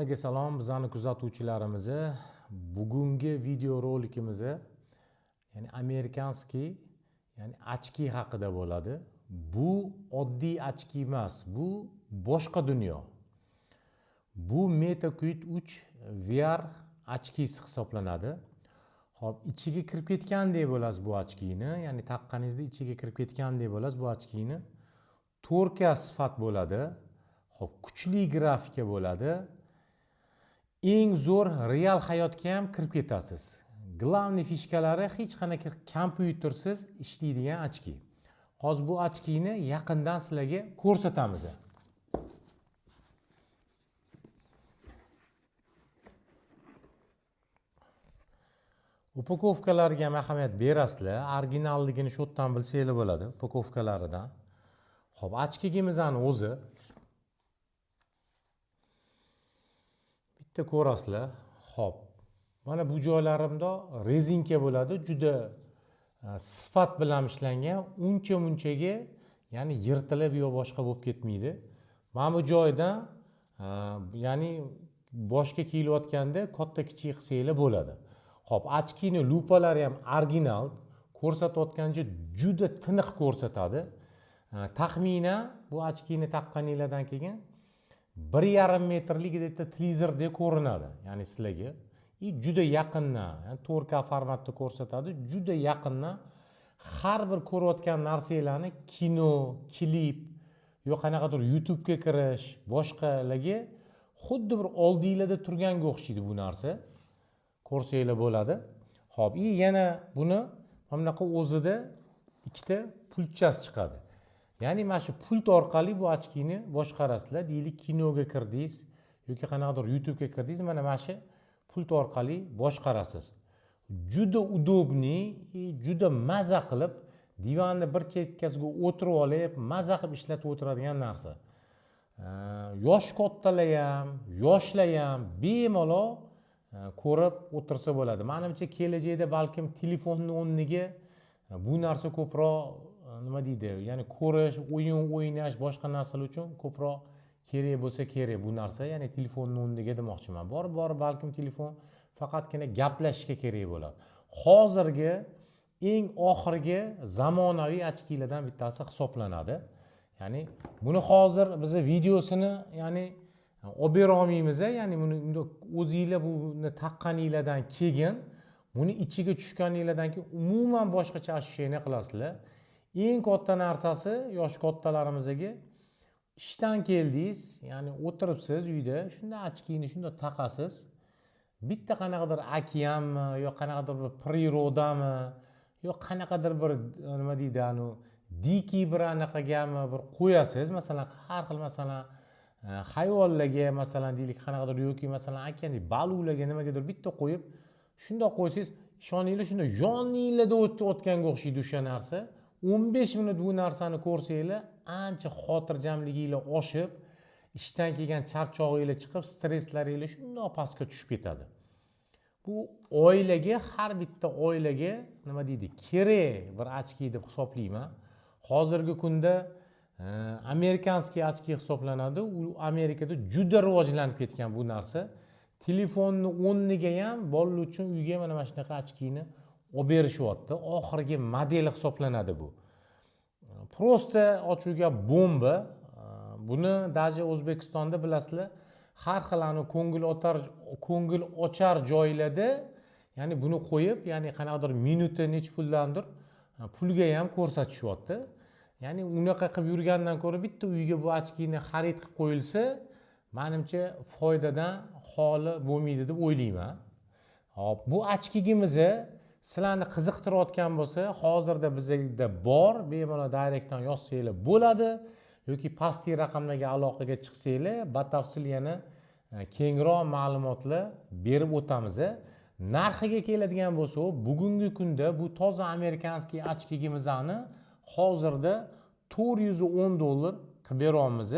Hammaga salom, bizani kuzatuvchilarimiz. Bugungi videorolikimiz ya'ni amerikanskiy, ya'ni ochki haqida bo'ladi. Bu oddiy ochki emas, bu boshqa dunyo. Bu MetaQuest 3 VR ochkisi hisoblanadi. Xo'p, ichiga kirib ketgandek bo'lasiz bu ochkini, ya'ni taqqaningizda ichiga kirib ketgandek bo'lasiz bu ochkini. 4K sifat bo'ladi. Xo'p, kuchli grafika bo'ladi. Eng zo'r real hayotga ham kirib ketasiz. Glavniy fishkalari hech qanaqa kompyutersiz ishlaydigan ochki. Hozir bu ochkini yaqindan sizlarga ko'rsatamiz. Upakovkalarga ham ahamiyat berasizlar. Originalligini shu yerdan bilsanglar bo'ladi, upakovkalaridan. Xo'p, ochkigimizning o'zi bitta ko'rasizlar. Xo'p, mana bu joylarimda rezinka bo'ladi, juda sifat bilan ishlangan, uncha-munchaga, ya'ni yirtilib yo boshqa bo'lib ketmaydi. Mana bu joydan ya'ni boshga kiyilayotganda katta kichik qilsanglar bo'ladi. Xo'p, ochkini lupalari ham original, ko'rsatayotganda juda tiniq ko'rsatadi. Taxminan bu ochkini taqqaninglardan keyin 1,5 metrlik televizordek ko'rinadi, ya'ni sizlarga. Juda yaqindan, 4K formatda ko'rsatadi, juda yaqindan har bir ko'rayotgan narsalarni kino, klip yo qanaqadir YouTube ga kirish, boshqalarga xuddi bir oldinglarda turganga o'xshaydi bu narsa. Ko'rsanglar bo'ladi. Xo'p, yana buni mana bunaqa o'zida ikkita pultchasi chiqadi. Ya'ni mana shu pult orqali bu ochkini boshqarasizlar. Deylik, kinoga kirdingiz yoki qanaqadir YouTube ga kirdingiz, mana shu pult orqali boshqarasiz. Juda udobniy, juda maza qilib divanda bir chekkasiga o'tirib olib, maza qilib ishlatib o'tiradigan narsa. Yosh kattalar ham, yoshlar ham bemalol ko'rib o'tirsa bo'ladi. Menimcha kelajakda balkim telefonning o'rniga bu narsa ko'proq nima deydi, ya'ni ko'rish, o'yin o'ynash, boshqa narsalar uchun ko'proq kerak bo'lsa kerak bu narsa, ya'ni telefonning o'rniga demoqchiman. Bor balkim telefon faqatgina gaplashishga kerak bo'ladi. Hozirgi eng oxirgi zamonaviy ochkilardan bittasi hisoblanadi. Ya'ni buni hozir biz videosini ya'ni olib bera olmaymiz, ya'ni buni o'zingizlar buni taqqaninglardan keyin, buni ichiga tushganinglardan keyin umuman boshqacha ощущение qilasizlar. Eng katta narsasi yosh kattalarimizga ishdan keldingiz, ya'ni o'tiribsiz uyda, shunda ochkini shunda taqasiz. Bitta qanaqadir okeanmi yo qanaqadir bir prirodami yo qanaqadir bir nima deydi, diki bir anaqagami bir qo'yasiz. Masalan, har xil masalan hayvonlarga, masalan deylik qanaqadir yoki masalan okeandagi balularga nimagadir bitta qo'yib, shunda qo'ysangiz, ishoninglar, shunda yoninglarda o'tganga o'xshaydi o'sha narsa. 15 minut bu narsani ko'rsanglar, ancha xotirjamliginglar oshib, ishdan kelgan charchog'inglar chiqib, stresslaringiz shunday pastga tushib ketadi. Bu oilaga, har bitta oilaga nima deydi, kerak bir ochki deb hisoblayman. Hozirgi kunda amerikanskiy ochki hisoblanadi. U Amerikada juda rivojlanib ketgan bu narsa. Telefonning o'rniga ham bolalar uchun uyga mana shunaqa ochkini olib berishyapti. Oxirgi model hisoblanadi bu. Prosta ochuvga bomba. Buni даже O'zbekistonda bilasizlar, har xil ko'ngil ochar joylarda, ya'ni buni qo'yib, ya'ni qanaqadir minuti nech puldandir pulga ham ko'rsatishyapti. Ya'ni unaqa qilib yurgandan ko'ra bitta uyga bu ochkini xarid qilib qo'yilsa, menimcha foydadan xoli bo'lmaydi deb o'ylayman. Hop, bu ochkigimiz sizlarni qiziqtirayotgan bo'lsa, hozirda bizda bor, bemalol direktdan yozsanglar bo'ladi yoki pastki raqamlarga aloqaga chiqsanglar, batafsil yana kengroq ma'lumotlar berib o'tamiz. Narxiga keladigan bo'lsa, bugungi kunda bu toza amerikanskiy ochkigimizni hozirda $410 qilib beramiz.